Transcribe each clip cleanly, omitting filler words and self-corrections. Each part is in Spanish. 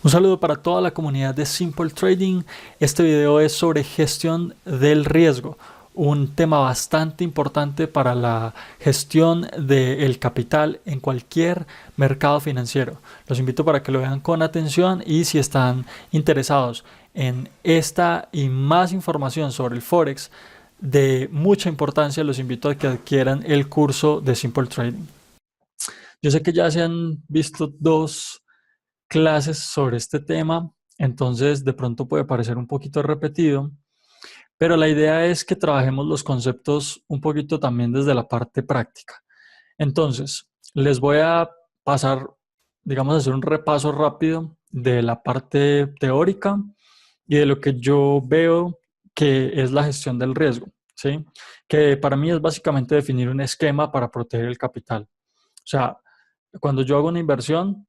Un saludo para toda la comunidad de Simple Trading. Este video es sobre gestión del riesgo, un tema bastante importante para la gestión del capital en cualquier mercado financiero. Los invito para que lo vean con atención y si están interesados en esta y más información sobre el Forex de mucha importancia, los invito a que adquieran el curso de Simple Trading. Yo sé que ya se han visto dos clases sobre este tema, entonces de pronto puede parecer un poquito repetido, pero la idea es que trabajemos los conceptos un poquito también desde la parte práctica. Entonces, les voy a pasar, digamos, a hacer un repaso rápido de la parte teórica y de lo que yo veo que es la gestión del riesgo, ¿sí? Que para mí es básicamente definir un esquema para proteger el capital. O sea, cuando yo hago una inversión,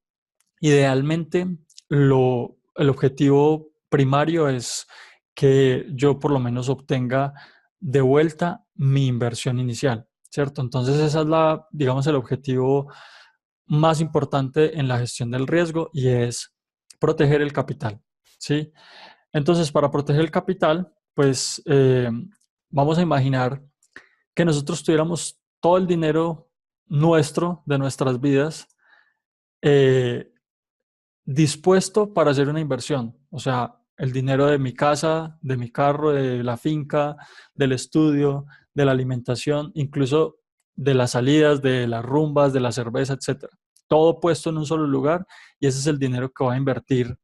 idealmente, el objetivo primario es que yo por lo menos obtenga de vuelta mi inversión inicial, ¿cierto? Entonces, esa es digamos, el objetivo más importante en la gestión del riesgo y es proteger el capital, ¿sí? Entonces, para proteger el capital, pues vamos a imaginar que nosotros tuviéramos todo el dinero nuestro, de nuestras vidas, eh, dispuesto para hacer una inversión. O sea, el dinero de mi casa, de mi carro, de la finca, del estudio, de la alimentación, incluso de las salidas, de las rumbas, de la cerveza, etcétera. Todo puesto en un solo lugar y ese es el dinero que voy a invertir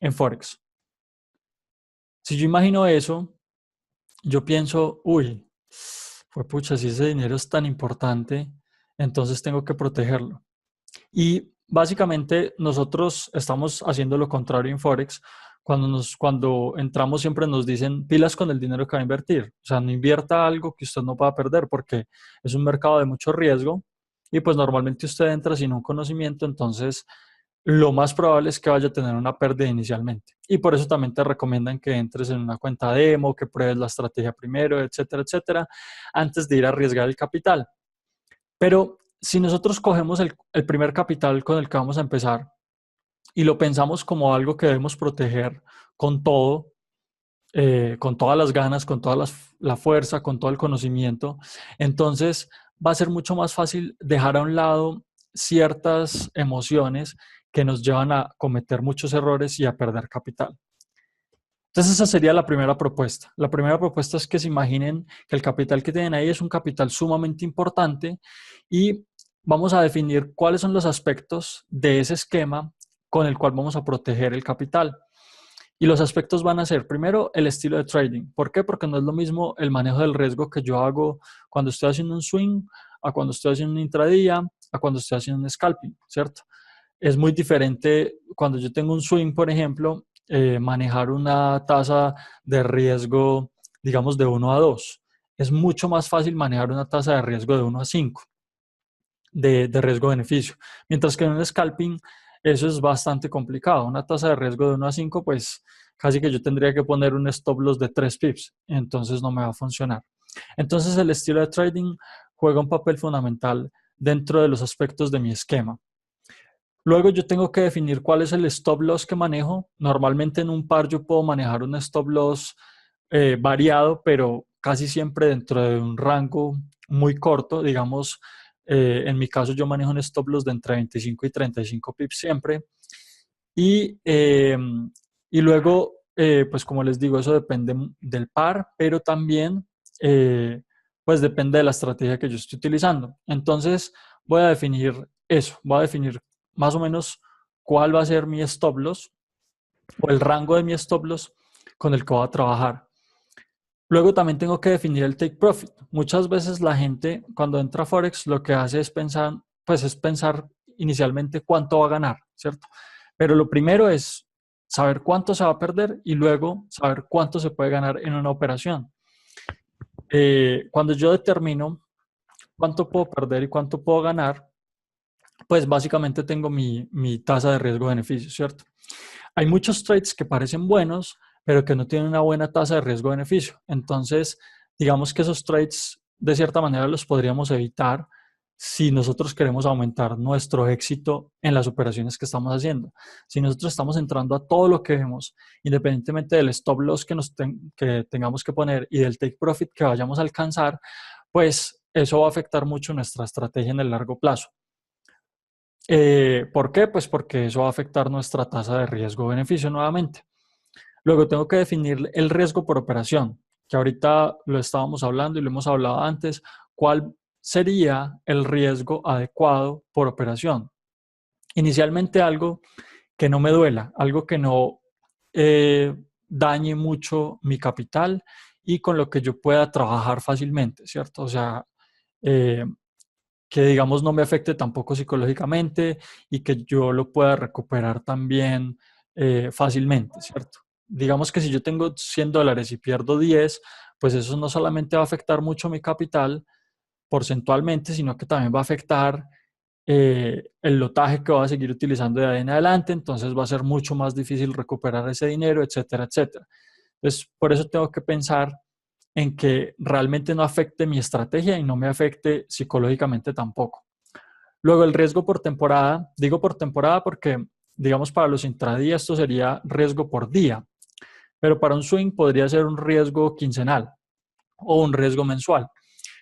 en Forex. Si yo imagino eso, yo pienso, uy, pues pucha, si ese dinero es tan importante, entonces tengo que protegerlo. Y básicamente nosotros estamos haciendo lo contrario en Forex. Cuando entramos siempre nos dicen pilas con el dinero que va a invertir. O sea, no invierta algo que usted no pueda perder porque es un mercado de mucho riesgo y pues normalmente usted entra sin un conocimiento, entonces lo más probable es que vaya a tener una pérdida inicialmente. Y por eso también te recomiendan que entres en una cuenta demo, que pruebes la estrategia primero, etcétera, etcétera, antes de ir a arriesgar el capital. Pero si nosotros cogemos el primer capital con el que vamos a empezar y lo pensamos como algo que debemos proteger con todo, con todas las ganas, con toda la fuerza, con todo el conocimiento, entonces va a ser mucho más fácil dejar a un lado ciertas emociones que nos llevan a cometer muchos errores y a perder capital. Entonces esa sería la primera propuesta. La primera propuesta es que se imaginen que el capital que tienen ahí es un capital sumamente importante y vamos a definir cuáles son los aspectos de ese esquema con el cual vamos a proteger el capital. Y los aspectos van a ser, primero, el estilo de trading. ¿Por qué? Porque no es lo mismo el manejo del riesgo que yo hago cuando estoy haciendo un swing, a cuando estoy haciendo un intradía, a cuando estoy haciendo un scalping, ¿cierto? Es muy diferente cuando yo tengo un swing, por ejemplo, manejar una tasa de riesgo, digamos, de 1 a 2. Es mucho más fácil manejar una tasa de riesgo de 1 a 5 de riesgo-beneficio. Mientras que en un scalping eso es bastante complicado. Una tasa de riesgo de 1 a 5, pues casi que yo tendría que poner un stop loss de 3 pips. Entonces no me va a funcionar. Entonces el estilo de trading juega un papel fundamental dentro de los aspectos de mi esquema. Luego yo tengo que definir cuál es el stop loss que manejo. Normalmente en un par yo puedo manejar un stop loss variado, pero casi siempre dentro de un rango muy corto. Digamos, en mi caso yo manejo un stop loss de entre 25 y 35 pips siempre. Y luego, pues como les digo, eso depende del par, pero también pues depende de la estrategia que yo estoy utilizando. Entonces voy a definir eso, voy a definir más o menos cuál va a ser mi stop loss o el rango de mi stop loss con el que voy a trabajar. Luego también tengo que definir el take profit. Muchas veces la gente cuando entra a Forex lo que hace es pensar inicialmente cuánto va a ganar, ¿cierto? Pero lo primero es saber cuánto se va a perder y luego saber cuánto se puede ganar en una operación. Cuando yo determino cuánto puedo perder y cuánto puedo ganar, pues básicamente tengo mi tasa de riesgo-beneficio, ¿cierto? Hay muchos trades que parecen buenos, pero que no tienen una buena tasa de riesgo-beneficio. Entonces, digamos que esos trades, de cierta manera, los podríamos evitar si nosotros queremos aumentar nuestro éxito en las operaciones que estamos haciendo. Si nosotros estamos entrando a todo lo que vemos, independientemente del stop loss que tengamos que poner y del take profit que vayamos a alcanzar, pues eso va a afectar mucho nuestra estrategia en el largo plazo. ¿Por qué? Pues porque eso va a afectar nuestra tasa de riesgo-beneficio nuevamente. Luego tengo que definir el riesgo por operación, que ahorita lo estábamos hablando y lo hemos hablado antes. ¿Cuál sería el riesgo adecuado por operación? Inicialmente algo que no me duela, algo que no dañe mucho mi capital y con lo que yo pueda trabajar fácilmente, ¿cierto? O sea, eh, que digamos no me afecte tampoco psicológicamente y que yo lo pueda recuperar también fácilmente, ¿cierto? Digamos que si yo tengo $100 y pierdo 10, pues eso no solamente va a afectar mucho mi capital porcentualmente, sino que también va a afectar el lotaje que voy a seguir utilizando de ahí en adelante, entonces va a ser mucho más difícil recuperar ese dinero, etcétera, etcétera. Entonces, por eso tengo que pensar en que realmente no afecte mi estrategia y no me afecte psicológicamente tampoco. Luego, el riesgo por temporada, digo por temporada porque, digamos, para los intradías esto sería riesgo por día, pero para un swing podría ser un riesgo quincenal o un riesgo mensual.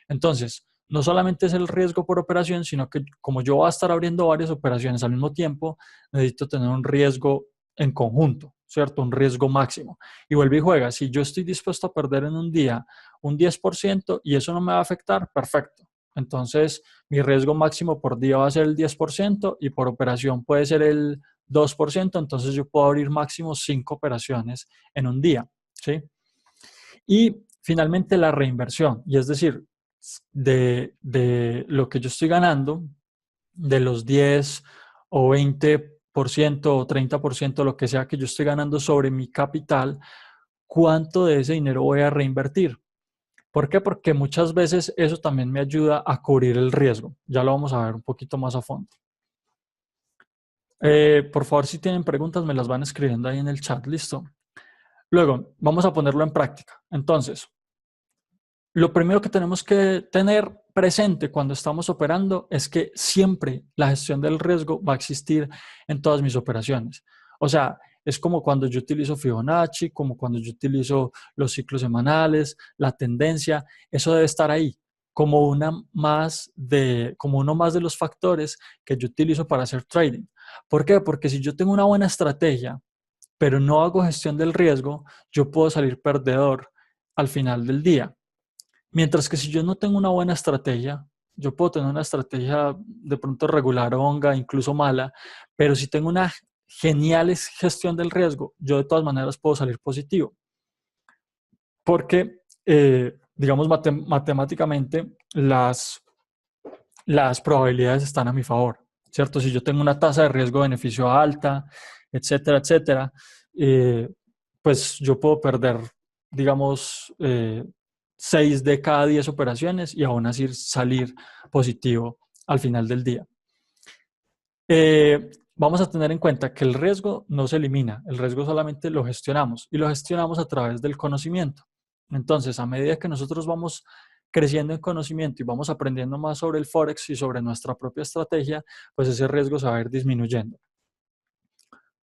Entonces, no solamente es el riesgo por operación, sino que como yo voy a estar abriendo varias operaciones al mismo tiempo, necesito tener un riesgo en conjunto, ¿cierto? Un riesgo máximo. Y vuelve y juega. Si yo estoy dispuesto a perder en un día un 10% y eso no me va a afectar, perfecto. Entonces, mi riesgo máximo por día va a ser el 10% y por operación puede ser el 2%. Entonces, yo puedo abrir máximo 5 operaciones en un día, ¿sí? Y finalmente la reinversión, y es decir, de lo que yo estoy ganando, de los 10 o 20% o 30%, lo que sea que yo estoy ganando sobre mi capital, ¿cuánto de ese dinero voy a reinvertir? ¿Por qué? Porque muchas veces eso también me ayuda a cubrir el riesgo. Ya lo vamos a ver un poquito más a fondo. Por favor, si tienen preguntas, me las van escribiendo ahí en el chat. Listo. Luego, vamos a ponerlo en práctica. Entonces, lo primero que tenemos que tener presente cuando estamos operando es que siempre la gestión del riesgo va a existir en todas mis operaciones. O sea, es como cuando yo utilizo Fibonacci, como cuando yo utilizo los ciclos semanales, la tendencia, eso debe estar ahí como como uno más de los factores que yo utilizo para hacer trading. ¿Por qué? Porque si yo tengo una buena estrategia, pero no hago gestión del riesgo, yo puedo salir perdedor al final del día. Mientras que si yo no tengo una buena estrategia, yo puedo tener una estrategia de pronto regular, onga, incluso mala, pero si tengo una genial gestión del riesgo, yo de todas maneras puedo salir positivo. Porque, digamos, matemáticamente las probabilidades están a mi favor, ¿cierto? Si yo tengo una tasa de riesgo-beneficio alta, etcétera, etcétera, eh, pues yo puedo perder, digamos, 6 de cada 10 operaciones y aún así salir positivo al final del día. Vamos a tener en cuenta que el riesgo no se elimina, el riesgo solamente lo gestionamos y lo gestionamos a través del conocimiento. Entonces, a medida que nosotros vamos creciendo en conocimiento y vamos aprendiendo más sobre el Forex y sobre nuestra propia estrategia, pues ese riesgo se va a ir disminuyendo.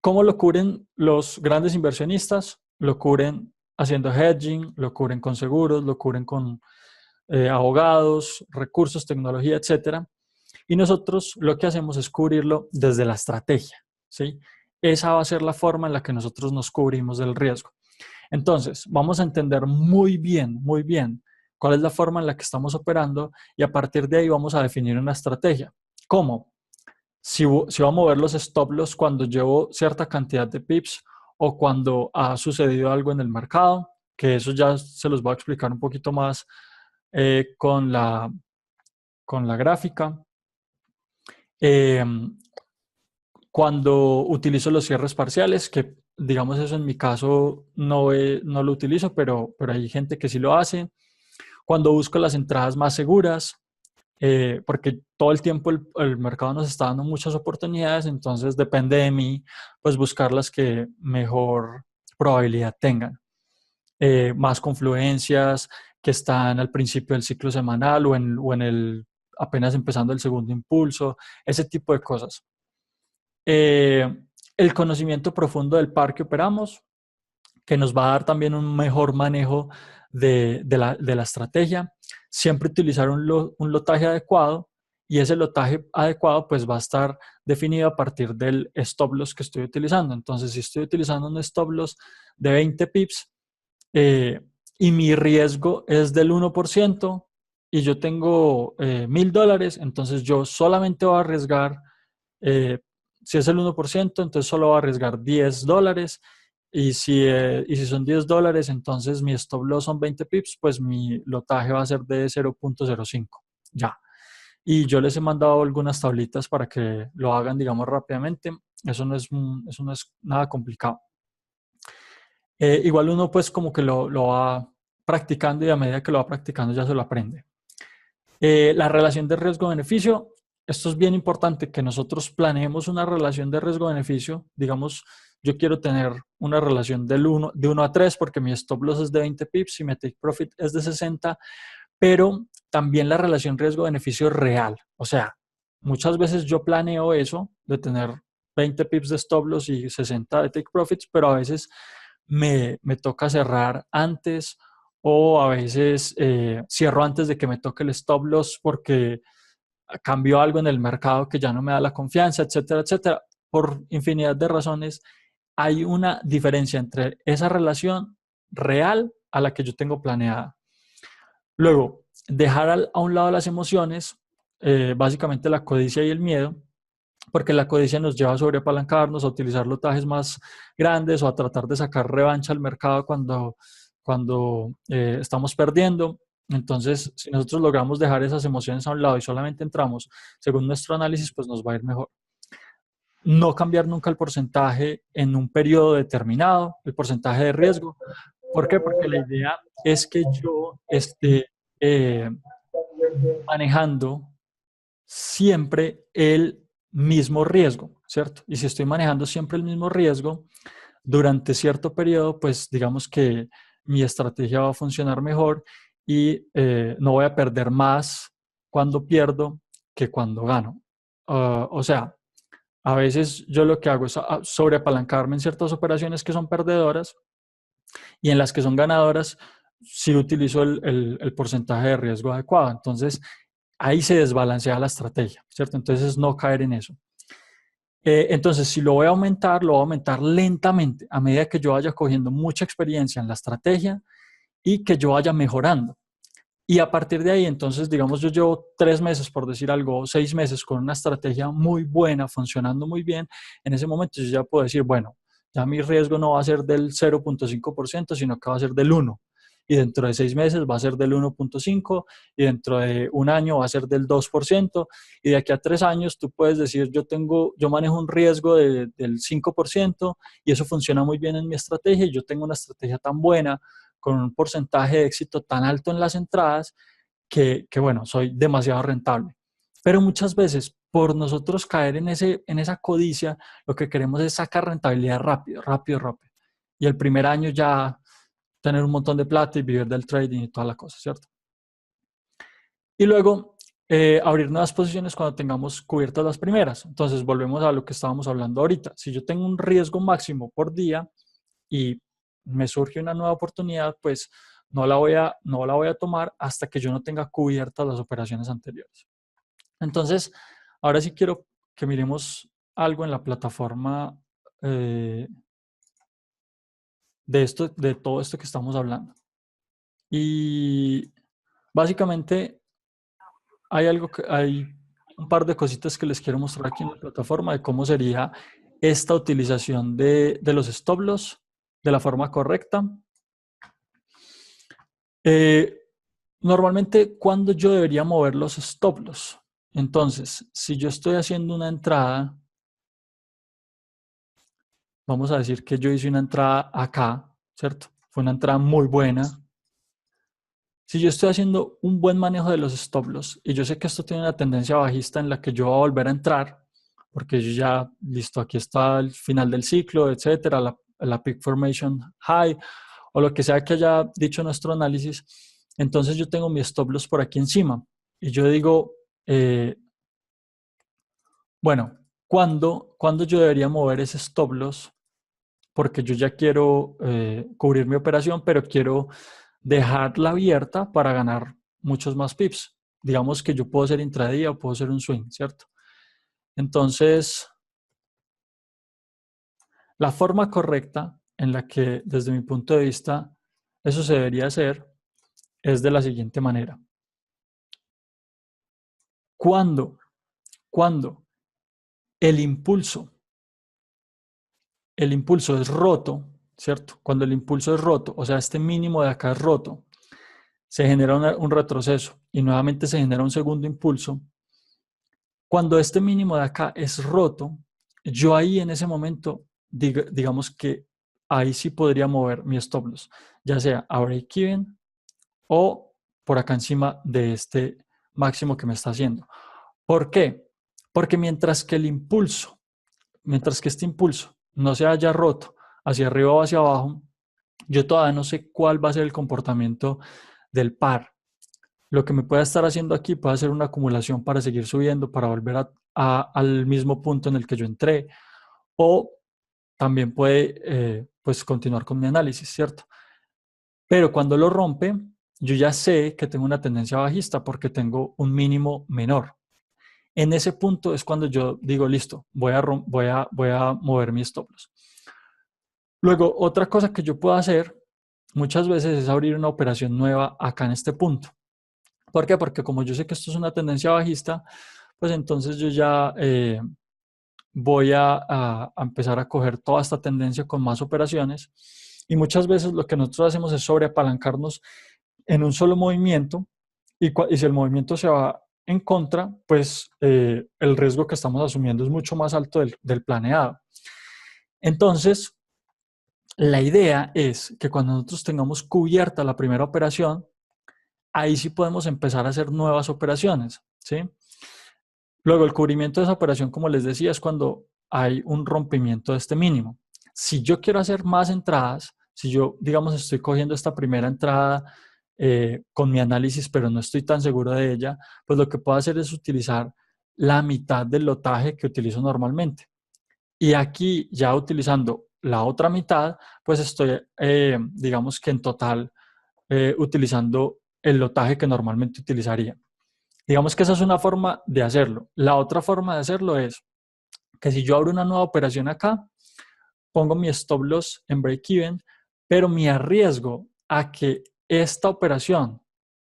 ¿Cómo lo cubren los grandes inversionistas? Lo cubren haciendo hedging, lo cubren con seguros, lo cubren con abogados, recursos, tecnología, etcétera. Y nosotros lo que hacemos es cubrirlo desde la estrategia, ¿sí? Esa va a ser la forma en la que nosotros nos cubrimos del riesgo. Entonces, vamos a entender muy bien cuál es la forma en la que estamos operando y a partir de ahí vamos a definir una estrategia. ¿Cómo? Si voy a mover los stop loss cuando llevo cierta cantidad de pips o cuando ha sucedido algo en el mercado, que eso ya se los voy a explicar un poquito más con la gráfica. Eh, Cuando utilizo los cierres parciales, que digamos eso en mi caso no lo utilizo, pero hay gente que sí lo hace. Cuando busco las entradas más seguras, porque todo el tiempo el mercado nos está dando muchas oportunidades, entonces depende de mí, pues buscar las que mejor probabilidad tengan. Más confluencias que están al principio del ciclo semanal o en el apenas empezando el segundo impulso, ese tipo de cosas. El conocimiento profundo del par que operamos, que nos va a dar también un mejor manejo de la estrategia. Siempre utilizar un lotaje adecuado, y ese lotaje adecuado pues va a estar definido a partir del stop loss que estoy utilizando. Entonces, si estoy utilizando un stop loss de 20 pips y mi riesgo es del 1% y yo tengo $1,000, entonces yo solamente voy a arriesgar, si es el 1%, entonces solo voy a arriesgar $10. Y si son $10, entonces mi stop loss son 20 pips, pues mi lotaje va a ser de 0.05. Ya. Y yo les he mandado algunas tablitas para que lo hagan, digamos, rápidamente. Eso no es nada complicado. Igual uno pues como que lo va practicando, y a medida que lo va practicando ya se lo aprende. La relación de riesgo-beneficio. Esto es bien importante, que nosotros planeemos una relación de riesgo-beneficio. Digamos, yo quiero tener una relación de 1 a 3 porque mi stop loss es de 20 pips y mi take profit es de 60, pero también la relación riesgo-beneficio es real. O sea, muchas veces yo planeo eso de tener 20 pips de stop loss y 60 de take profits, pero a veces me toca cerrar antes, o a veces cierro antes de que me toque el stop loss porque cambió algo en el mercado que ya no me da la confianza, etcétera, etcétera. Por infinidad de razones, hay una diferencia entre esa relación real a la que yo tengo planeada. Luego, dejar a un lado las emociones, básicamente la codicia y el miedo, porque la codicia nos lleva a sobreapalancarnos, a utilizar lotajes más grandes o a tratar de sacar revancha al mercado cuando estamos perdiendo. Entonces, si nosotros logramos dejar esas emociones a un lado y solamente entramos según nuestro análisis, pues nos va a ir mejor. No cambiar nunca el porcentaje en un periodo determinado, el porcentaje de riesgo. ¿Por qué? Porque la idea es que yo esté manejando siempre el mismo riesgo, ¿cierto? Y si estoy manejando siempre el mismo riesgo durante cierto periodo, pues digamos que mi estrategia va a funcionar mejor y no voy a perder más cuando pierdo que cuando gano. O sea, a veces yo lo que hago es sobreapalancarme en ciertas operaciones que son perdedoras, y en las que son ganadoras sí utilizo el porcentaje de riesgo adecuado. Entonces, ahí se desbalancea la estrategia, ¿cierto? Entonces, no caer en eso. Entonces, si lo voy a aumentar, lo voy a aumentar lentamente a medida que yo vaya cogiendo mucha experiencia en la estrategia y que yo vaya mejorando. Y a partir de ahí, entonces, digamos, yo llevo 3 meses, por decir algo, 6 meses con una estrategia muy buena, funcionando muy bien. En ese momento yo ya puedo decir, bueno, ya mi riesgo no va a ser del 0.5%, sino que va a ser del 1%. Y dentro de 6 meses va a ser del 1.5%, y dentro de un año va a ser del 2%, y de aquí a 3 años tú puedes decir, yo manejo un riesgo del 5%, y eso funciona muy bien en mi estrategia, y yo tengo una estrategia tan buena, con un porcentaje de éxito tan alto en las entradas, que bueno, soy demasiado rentable. Pero muchas veces, por nosotros caer en esa codicia, lo que queremos es sacar rentabilidad rápido, rápido, rápido. Y el primer año ya tener un montón de plata y vivir del trading y toda la cosa, ¿cierto? Y luego abrir nuevas posiciones cuando tengamos cubiertas las primeras. Entonces volvemos a lo que estábamos hablando ahorita. Si yo tengo un riesgo máximo por día y me surge una nueva oportunidad, pues no la voy a tomar hasta que yo no tenga cubiertas las operaciones anteriores. Entonces, ahora sí quiero que miremos algo en la plataforma de todo esto que estamos hablando. Y básicamente hay un par de cositas que les quiero mostrar aquí en la plataforma de cómo sería esta utilización de los stop loss de la forma correcta. Normalmente, ¿cuándo yo debería mover los stop loss? Entonces, si yo estoy haciendo una entrada, vamos a decir que yo hice una entrada acá, ¿cierto? Fue una entrada muy buena. Si yo estoy haciendo un buen manejo de los stop loss y yo sé que esto tiene una tendencia bajista en la que yo voy a volver a entrar, porque yo ya, listo, aquí está el final del ciclo, etcétera, la peak formation high, o lo que sea que haya dicho nuestro análisis, entonces yo tengo mi stop loss por aquí encima y yo digo, eh, bueno, ¿cuándo yo debería mover ese stop loss? Porque yo ya quiero cubrir mi operación, pero quiero dejarla abierta para ganar muchos más pips. Digamos que yo puedo ser intradía o puedo ser un swing, ¿cierto? Entonces, la forma correcta en la que, desde mi punto de vista, eso se debería hacer es de la siguiente manera. Cuando, cuando el impulso, el impulso es roto, ¿cierto? Cuando el impulso es roto, o sea, este mínimo de acá es roto, se genera un retroceso y nuevamente se genera un segundo impulso. Cuando este mínimo de acá es roto, yo ahí en ese momento, digamos que ahí sí podría mover mi stop loss, ya sea a break-even o por acá encima de este máximo que me está haciendo. ¿Por qué? Porque mientras que este impulso no se haya roto hacia arriba o hacia abajo, yo todavía no sé cuál va a ser el comportamiento del par. Lo que me pueda estar haciendo aquí puede ser una acumulación para seguir subiendo, para volver al mismo punto en el que yo entré, o también puede pues continuar con mi análisis, ¿cierto? Pero cuando lo rompe, yo ya sé que tengo una tendencia bajista porque tengo un mínimo menor. En ese punto es cuando yo digo, listo, voy a mover mis stop loss. Luego, otra cosa que yo puedo hacer muchas veces es abrir una operación nueva acá en este punto. ¿Por qué? Porque como yo sé que esto es una tendencia bajista, pues entonces yo ya voy a empezar a coger toda esta tendencia con más operaciones. Y muchas veces lo que nosotros hacemos es sobreapalancarnos en un solo movimiento y si el movimiento se va en contra, pues el riesgo que estamos asumiendo es mucho más alto del planeado. Entonces, la idea es que cuando nosotros tengamos cubierta la primera operación, ahí sí podemos empezar a hacer nuevas operaciones, ¿sí? Luego, el cubrimiento de esa operación, como les decía, es cuando hay un rompimiento de este mínimo. Si yo quiero hacer más entradas, si yo, digamos, estoy cogiendo esta primera entrada con mi análisis, pero no estoy tan seguro de ella, pues lo que puedo hacer es utilizar la mitad del lotaje que utilizo normalmente. Y aquí, ya utilizando la otra mitad, pues estoy, digamos que en total, utilizando el lotaje que normalmente utilizaría. Digamos que esa es una forma de hacerlo. La otra forma de hacerlo es que si yo abro una nueva operación acá, pongo mi stop loss en break-even, pero me arriesgo a que esta operación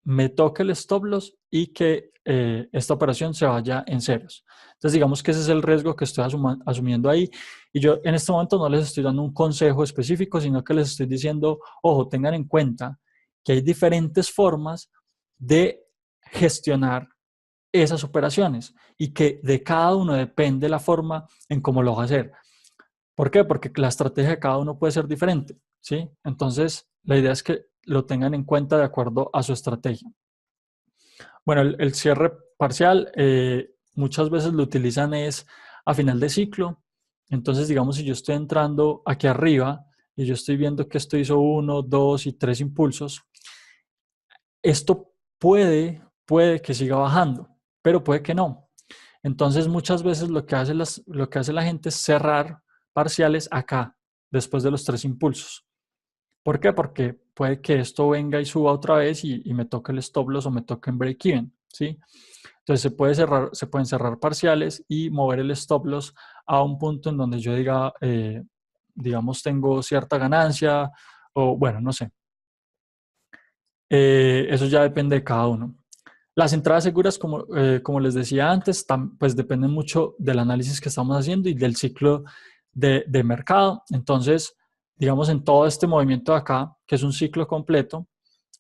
me toque el stop loss y que esta operación se vaya en ceros. Entonces, digamos que ese es el riesgo que estoy asumiendo ahí. Y yo en este momento no les estoy dando un consejo específico, sino que les estoy diciendo, ojo, tengan en cuenta que hay diferentes formas de gestionar esas operaciones y que de cada uno depende la forma en cómo lo va a hacer. ¿Por qué? Porque la estrategia de cada uno puede ser diferente, ¿sí? Entonces, la idea es que lo tengan en cuenta de acuerdo a su estrategia. Bueno, el cierre parcial muchas veces lo utilizan es a final de ciclo. Entonces, digamos, si yo estoy entrando aquí arriba y yo estoy viendo que esto hizo 1, 2 y 3 impulsos, esto puede que siga bajando, pero puede que no. Entonces, muchas veces lo que hace la gente es cerrar parciales acá, después de los 3 impulsos. ¿Por qué? Porque puede que esto venga y suba otra vez y me toque el stop loss o me toque en break-even, ¿sí? Entonces se pueden cerrar parciales y mover el stop loss a un punto en donde yo diga, digamos, tengo cierta ganancia o bueno, no sé. Eso ya depende de cada uno. Las entradas seguras, como les decía antes, pues dependen mucho del análisis que estamos haciendo y del ciclo de mercado. Entonces, digamos, en todo este movimiento de acá, que es un ciclo completo,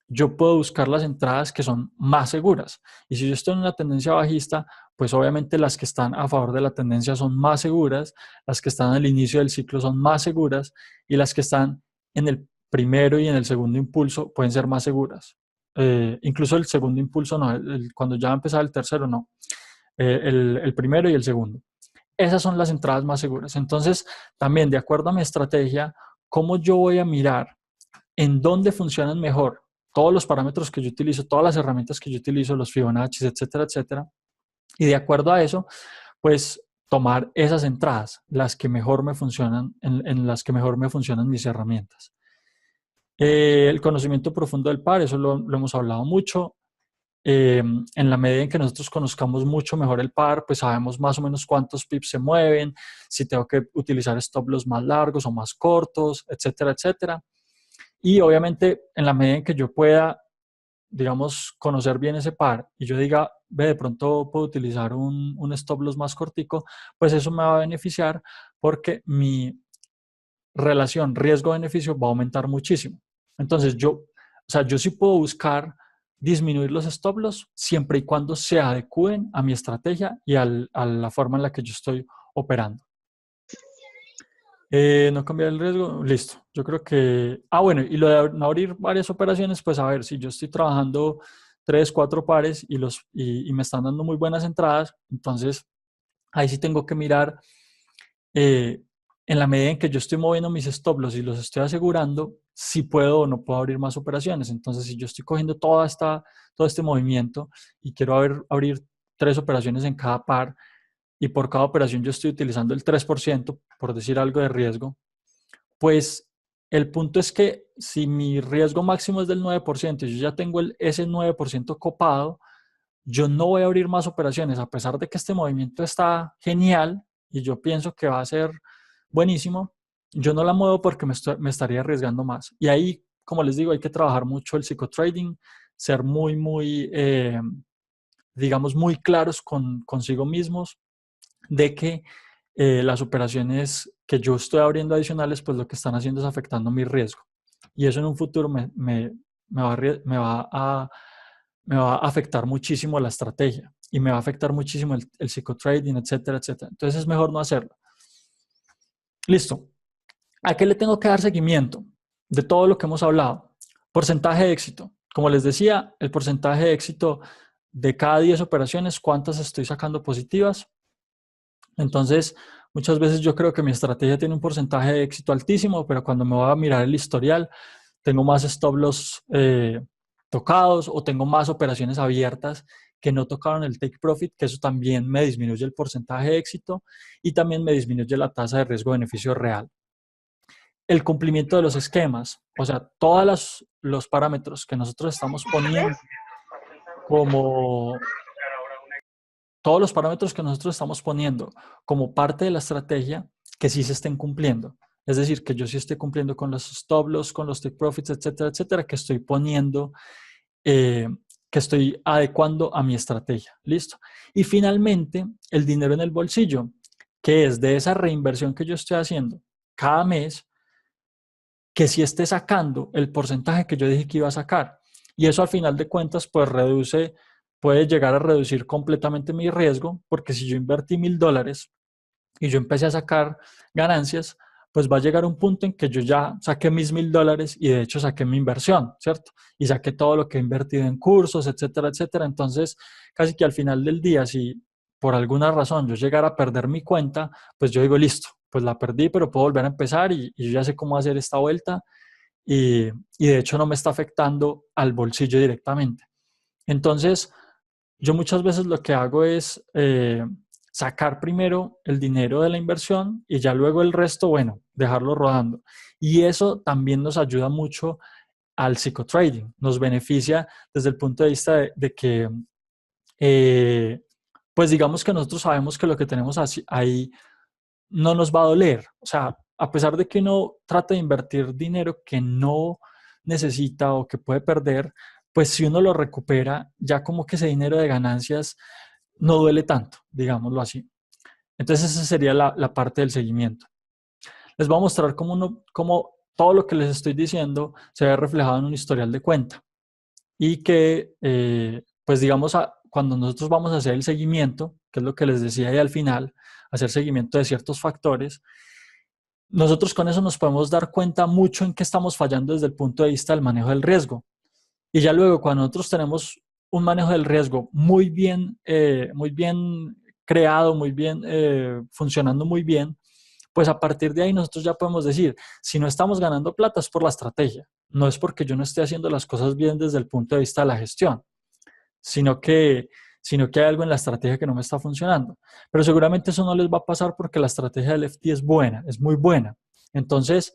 yo puedo buscar las entradas que son más seguras. Y si yo estoy en una tendencia bajista, pues obviamente las que están a favor de la tendencia son más seguras, las que están al inicio del ciclo son más seguras y las que están en el primero y en el segundo impulso pueden ser más seguras. Incluso el segundo impulso no, cuando ya va a empezar el tercero no, el primero y el segundo. Esas son las entradas más seguras. Entonces, también de acuerdo a mi estrategia, ¿cómo yo voy a mirar en dónde funcionan mejor todos los parámetros que yo utilizo, todas las herramientas que yo utilizo, los Fibonacci, etcétera, etcétera? Y de acuerdo a eso, pues tomar esas entradas, las que mejor me funcionan, en las que mejor me funcionan mis herramientas. El conocimiento profundo del par, eso lo hemos hablado mucho. En la medida en que nosotros conozcamos mucho mejor el par, pues sabemos más o menos cuántos pips se mueven, si tengo que utilizar stop loss más largos o más cortos, etcétera, etcétera. Y obviamente en la medida en que yo pueda, digamos, conocer bien ese par y yo diga, ve, de pronto puedo utilizar un stop loss más cortico, pues eso me va a beneficiar porque mi relación riesgo-beneficio va a aumentar muchísimo. Entonces yo sí puedo buscar disminuir los stop loss siempre y cuando se adecúen a mi estrategia y a la forma en la que yo estoy operando. No cambiar el riesgo, listo. Yo creo que... bueno, y lo de no abrir varias operaciones, pues a ver, si yo estoy trabajando 3, 4 pares y me están dando muy buenas entradas, entonces ahí sí tengo que mirar en la medida en que yo estoy moviendo mis stop loss y los estoy asegurando, si puedo o no puedo abrir más operaciones. Entonces, si yo estoy cogiendo todo este movimiento y quiero abrir 3 operaciones en cada par y por cada operación yo estoy utilizando el 3%, por decir algo de riesgo, pues el punto es que si mi riesgo máximo es del 9% y yo ya tengo ese 9% copado, yo no voy a abrir más operaciones, a pesar de que este movimiento está genial y yo pienso que va a ser buenísimo, yo no la muevo porque me estaría arriesgando más. Y ahí, como les digo, hay que trabajar mucho el psicotrading, ser digamos, muy claros consigo mismos de que las operaciones que yo estoy abriendo adicionales, pues lo que están haciendo es afectando mi riesgo. Y eso en un futuro me va a afectar muchísimo la estrategia y me va a afectar muchísimo el psicotrading, etcétera, etcétera. Entonces es mejor no hacerlo. Listo. ¿A qué le tengo que dar seguimiento? De todo lo que hemos hablado. Porcentaje de éxito. Como les decía, el porcentaje de éxito de cada 10 operaciones, ¿cuántas estoy sacando positivas? Entonces, muchas veces yo creo que mi estrategia tiene un porcentaje de éxito altísimo, pero cuando me voy a mirar el historial, tengo más stop loss tocados o tengo más operaciones abiertas que no tocaron el take profit, que eso también me disminuye el porcentaje de éxito y también me disminuye la tasa de riesgo-beneficio real. El cumplimiento de los esquemas, o sea, todos los parámetros que nosotros estamos poniendo como todos los parámetros que nosotros estamos poniendo como parte de la estrategia que sí se estén cumpliendo. Es decir, que yo sí esté cumpliendo con los stop loss, con los take profits, etcétera, etcétera, que estoy poniendo, que estoy adecuando a mi estrategia. ¿Listo? Y finalmente, el dinero en el bolsillo, que es de esa reinversión que yo estoy haciendo cada mes, que sí esté sacando el porcentaje que yo dije que iba a sacar. Y eso al final de cuentas, pues puede llegar a reducir completamente mi riesgo, porque si yo invertí $1,000 y yo empecé a sacar ganancias, pues va a llegar un punto en que yo ya saqué mis $1,000 y de hecho saqué mi inversión, ¿cierto? Y saqué todo lo que he invertido en cursos, etcétera, etcétera. Entonces, casi que al final del día, si por alguna razón yo llegara a perder mi cuenta, pues yo digo, listo, pues la perdí, pero puedo volver a empezar y yo ya sé cómo hacer esta vuelta y de hecho no me está afectando al bolsillo directamente. Entonces, yo muchas veces lo que hago es sacar primero el dinero de la inversión y ya luego el resto, bueno, dejarlo rodando. Y eso también nos ayuda mucho al psicotrading, nos beneficia desde el punto de vista de que, pues digamos que nosotros sabemos que lo que tenemos ahí no nos va a doler. O sea, a pesar de que uno trata de invertir dinero que no necesita o que puede perder, pues si uno lo recupera, ya como que ese dinero de ganancias no duele tanto, digámoslo así. Entonces esa sería la parte del seguimiento. Les voy a mostrar cómo todo lo que les estoy diciendo se ve reflejado en un historial de cuenta y que, pues digamos, cuando nosotros vamos a hacer el seguimiento, que es lo que les decía ahí al final, hacer seguimiento de ciertos factores, nosotros con eso nos podemos dar cuenta mucho en qué estamos fallando desde el punto de vista del manejo del riesgo. Y ya luego, cuando nosotros tenemos un manejo del riesgo muy bien creado, muy bien, funcionando muy bien, pues a partir de ahí nosotros ya podemos decir, si no estamos ganando plata es por la estrategia, no es porque yo no esté haciendo las cosas bien desde el punto de vista de la gestión, sino que sino que hay algo en la estrategia que no me está funcionando. Pero seguramente eso no les va a pasar porque la estrategia del FT es buena, es muy buena. Entonces,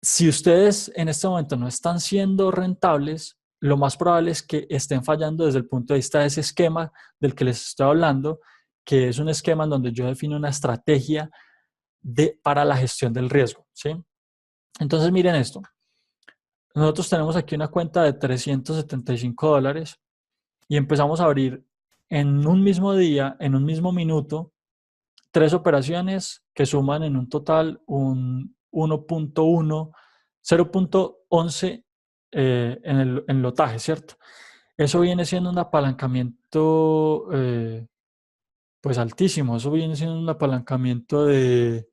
si ustedes en este momento no están siendo rentables, lo más probable es que estén fallando desde el punto de vista de ese esquema del que les estoy hablando, que es un esquema en donde yo defino una estrategia para la gestión del riesgo, ¿sí? Entonces, miren esto. Nosotros tenemos aquí una cuenta de $375 y empezamos a abrir en un mismo día, en un mismo minuto, 3 operaciones que suman en un total un 1.1, 0.11 en lotaje, ¿cierto? Eso viene siendo un apalancamiento pues altísimo. Eso viene siendo un apalancamiento de,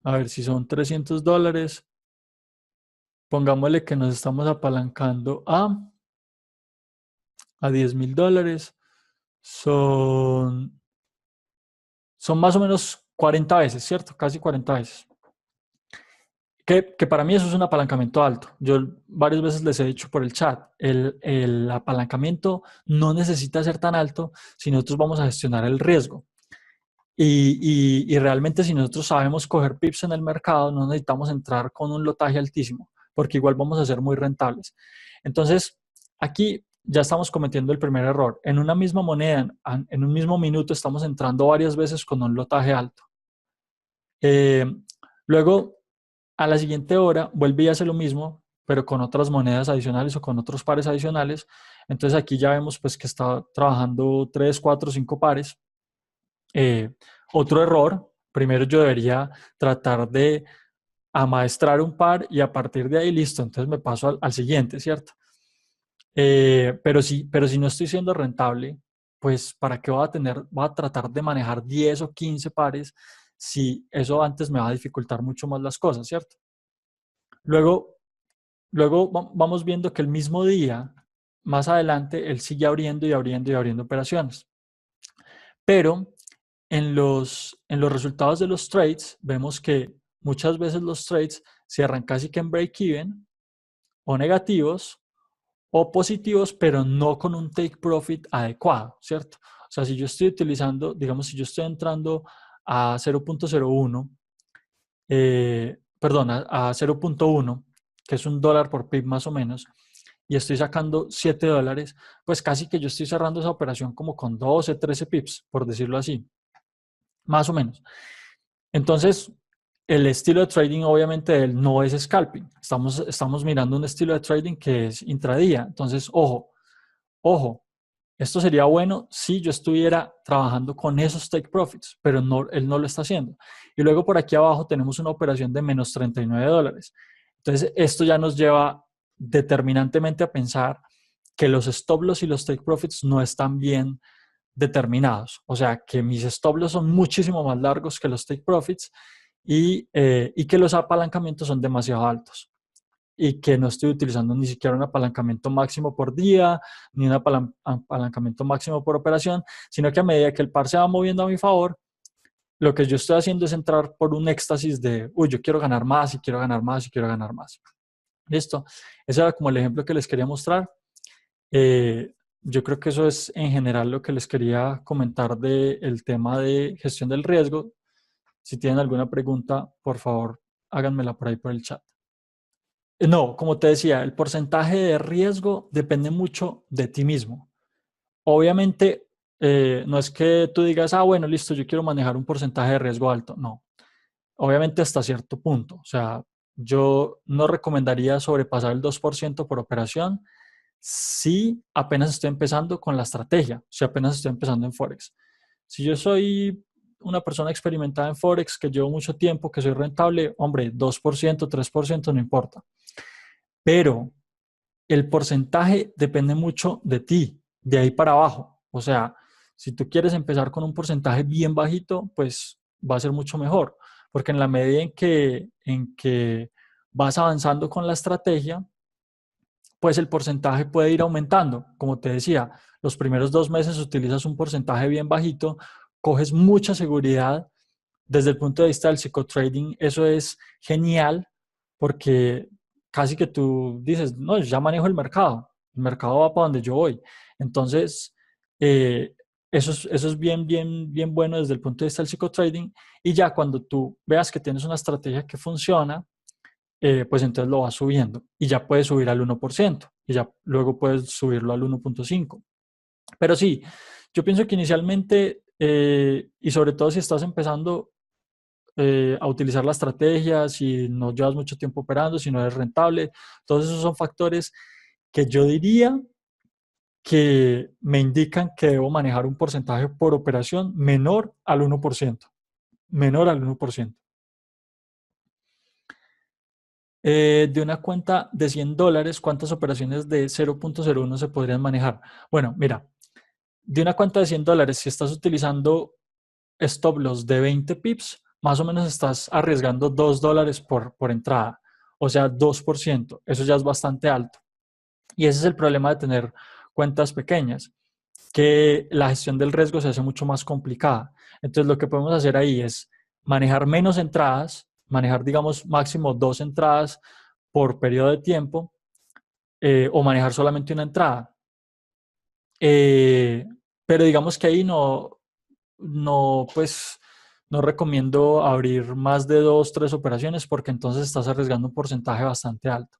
a ver, si son $300, pongámosle que nos estamos apalancando a $10,000, son, son más o menos 40 veces, ¿cierto? Casi 40 veces. Que para mí eso es un apalancamiento alto. Yo varias veces les he dicho por el chat, el apalancamiento no necesita ser tan alto si nosotros vamos a gestionar el riesgo. Y realmente si nosotros sabemos coger pips en el mercado, no necesitamos entrar con un lotaje altísimo, porque igual vamos a ser muy rentables. Entonces, aquí ya estamos cometiendo el primer error. En una misma moneda, en un mismo minuto, estamos entrando varias veces con un lotaje alto. Luego, a la siguiente hora, vuelve y hace lo mismo, pero con otras monedas adicionales o con otros pares adicionales. Entonces aquí ya vemos pues que está trabajando 3, 4, 5 pares. Otro error, primero yo debería tratar de amaestrar un par y a partir de ahí listo, entonces me paso al siguiente, ¿cierto? Pero si no estoy siendo rentable, pues ¿para qué voy a tratar de manejar 10 o 15 pares si eso antes me va a dificultar mucho más las cosas, ¿cierto? Luego, luego vamos viendo que el mismo día, más adelante, él sigue abriendo y abriendo y abriendo operaciones. Pero en los resultados de los trades, vemos que muchas veces los trades cierran casi que en break-even o negativos o positivos, pero no con un take profit adecuado, ¿cierto? O sea, si yo estoy utilizando, digamos, si yo estoy entrando a 0.01, perdón, a 0.1, que es $1 por pip más o menos, y estoy sacando $7, pues casi que yo estoy cerrando esa operación como con 12, 13 pips, por decirlo así, más o menos. Entonces, el estilo de trading obviamente no es scalping. Estamos mirando un estilo de trading que es intradía. Entonces, ojo, esto sería bueno si yo estuviera trabajando con esos take profits, pero no, él no lo está haciendo. Y luego por aquí abajo tenemos una operación de menos $39. Entonces, esto ya nos lleva determinantemente a pensar que los stop loss y los take profits no están bien determinados. O sea, que mis stop loss son muchísimo más largos que los take profits y que los apalancamientos son demasiado altos y que no estoy utilizando ni siquiera un apalancamiento máximo por día, ni un apalancamiento máximo por operación, sino que a medida que el par se va moviendo a mi favor, lo que yo estoy haciendo es entrar por un éxtasis de, uy, yo quiero ganar más y quiero ganar más y quiero ganar más. Listo. Ese era como el ejemplo que les quería mostrar. Yo creo que eso es en general lo que les quería comentar del tema de gestión del riesgo. Si tienen alguna pregunta, por favor, háganmela por ahí por el chat. No, como te decía, el porcentaje de riesgo depende mucho de ti mismo. Obviamente, no es que tú digas, bueno, listo, yo quiero manejar un porcentaje de riesgo alto. No, obviamente hasta cierto punto. O sea, yo no recomendaría sobrepasar el 2% por operación si apenas estoy empezando con la estrategia, si apenas estoy empezando en Forex. Si yo soy una persona experimentada en Forex, que llevo mucho tiempo, que soy rentable, hombre, 2%, 3% no importa. Pero el porcentaje depende mucho de ti, de ahí para abajo. O sea, si tú quieres empezar con un porcentaje bien bajito, pues va a ser mucho mejor, porque en la medida en que vas avanzando con la estrategia, pues el porcentaje puede ir aumentando. Como te decía, los primeros 2 meses utilizas un porcentaje bien bajito, coges mucha seguridad. Desde el punto de vista del psicotrading, eso es genial porque casi que tú dices, no, ya manejo el mercado va para donde yo voy. Entonces, Eh, eso es bien, bien, bien bueno desde el punto de vista del psicotrading. Y ya cuando tú veas que tienes una estrategia que funciona, pues entonces lo vas subiendo y ya puedes subir al 1% y ya luego puedes subirlo al 1,5. Pero sí, yo pienso que inicialmente, y sobre todo si estás empezando a utilizar la estrategia, si no llevas mucho tiempo operando, si no eres rentable, todos esos son factores que yo diría que me indican que debo manejar un porcentaje por operación menor al 1%. Menor al 1%. De una cuenta de $100, ¿cuántas operaciones de 0,01 se podrían manejar? Bueno, mira, de una cuenta de $100, si estás utilizando stop loss de 20 pips, más o menos estás arriesgando $2 por entrada, o sea, 2%. Eso ya es bastante alto. Y ese es el problema de tener cuentas pequeñas, que la gestión del riesgo se hace mucho más complicada. Entonces, lo que podemos hacer ahí es manejar menos entradas, manejar, digamos, máximo 2 entradas por periodo de tiempo, o manejar solamente una entrada. Eh, pero digamos que ahí pues, no recomiendo abrir más de 2, 3 operaciones porque entonces estás arriesgando un porcentaje bastante alto.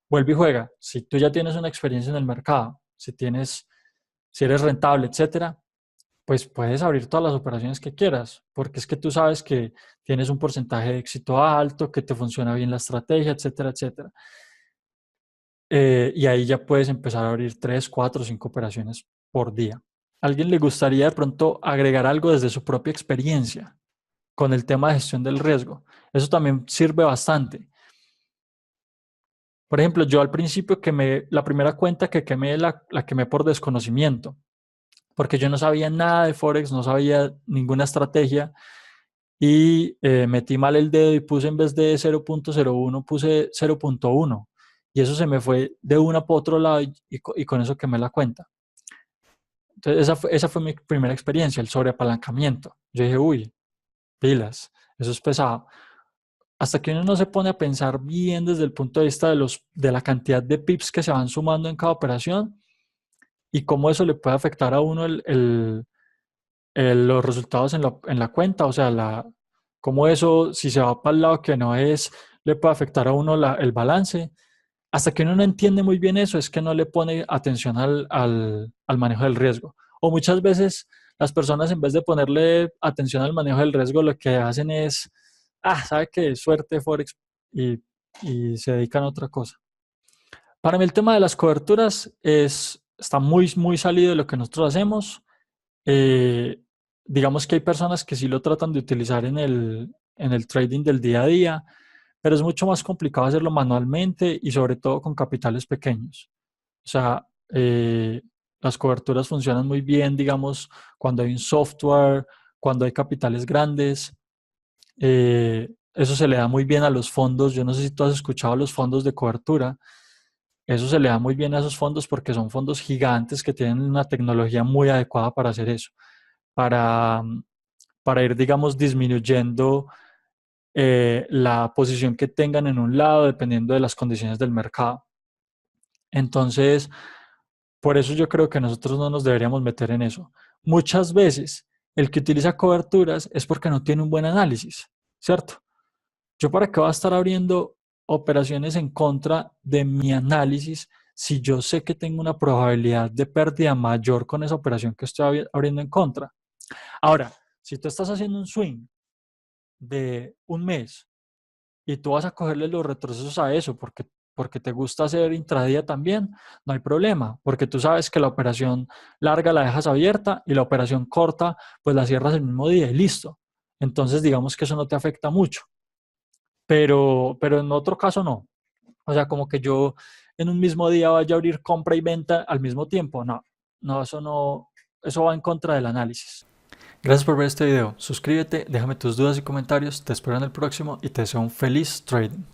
Vuelve y juega. Si tú ya tienes una experiencia en el mercado, si eres rentable, etcétera, pues puedes abrir todas las operaciones que quieras, porque es que tú sabes que tienes un porcentaje de éxito alto, que te funciona bien la estrategia, etcétera, etcétera. Y ahí ya puedes empezar a abrir 3, 4, 5 operaciones por día. ¿A alguien le gustaría de pronto agregar algo desde su propia experiencia con el tema de gestión del riesgo? Eso también sirve bastante. Por ejemplo, yo al principio la primera cuenta que quemé, la quemé por desconocimiento, porque yo no sabía nada de Forex, no sabía ninguna estrategia y metí mal el dedo y puse en vez de 0,01, puse 0,1 y eso se me fue de una para otro lado y con eso quemé la cuenta. Entonces esa fue mi primera experiencia, el sobreapalancamiento. Yo dije, uy, pilas, eso es pesado. Hasta que uno no se pone a pensar bien desde el punto de vista de la cantidad de pips que se van sumando en cada operación y cómo eso le puede afectar a uno los resultados en la cuenta, o sea, cómo eso, si se va para el lado que no es, le puede afectar a uno el balance. Hasta que uno no entiende muy bien eso, es que no le pone atención al manejo del riesgo. O muchas veces las personas en vez de ponerle atención al manejo del riesgo, lo que hacen es, ¿sabe qué? Suerte Forex y, y se dedican a otra cosa. Para mí el tema de las coberturas está muy, muy salido de lo que nosotros hacemos. Eh, digamos que hay personas que sí lo tratan de utilizar en el trading del día a día, pero es mucho más complicado hacerlo manualmente y sobre todo con capitales pequeños. O sea, las coberturas funcionan muy bien, digamos, cuando hay un software, cuando hay capitales grandes. Eso se le da muy bien a los fondos. Yo no sé si tú has escuchado los fondos de cobertura. Eso se le da muy bien a esos fondos porque son fondos gigantes que tienen una tecnología muy adecuada para hacer eso, para, para ir, digamos, disminuyendo la posición que tengan en un lado dependiendo de las condiciones del mercado. Entonces, por eso yo creo que nosotros no nos deberíamos meter en eso. Muchas veces el que utiliza coberturas es porque no tiene un buen análisis, ¿cierto? ¿Yo para qué voy a estar abriendo operaciones en contra de mi análisis si yo sé que tengo una probabilidad de pérdida mayor con esa operación que estoy abriendo en contra? Ahora, si tú estás haciendo un swing de un mes y tú vas a cogerle los retrocesos a eso porque te gusta hacer intradía también, no hay problema, porque tú sabes que la operación larga la dejas abierta y la operación corta pues la cierras el mismo día y listo. Entonces digamos que eso no te afecta mucho, pero en otro caso no. O sea, como que yo en un mismo día vaya a abrir compra y venta al mismo tiempo, no, eso va en contra del análisis. Gracias por ver este video. Suscríbete, déjame tus dudas y comentarios. Te espero en el próximo y te deseo un feliz trading.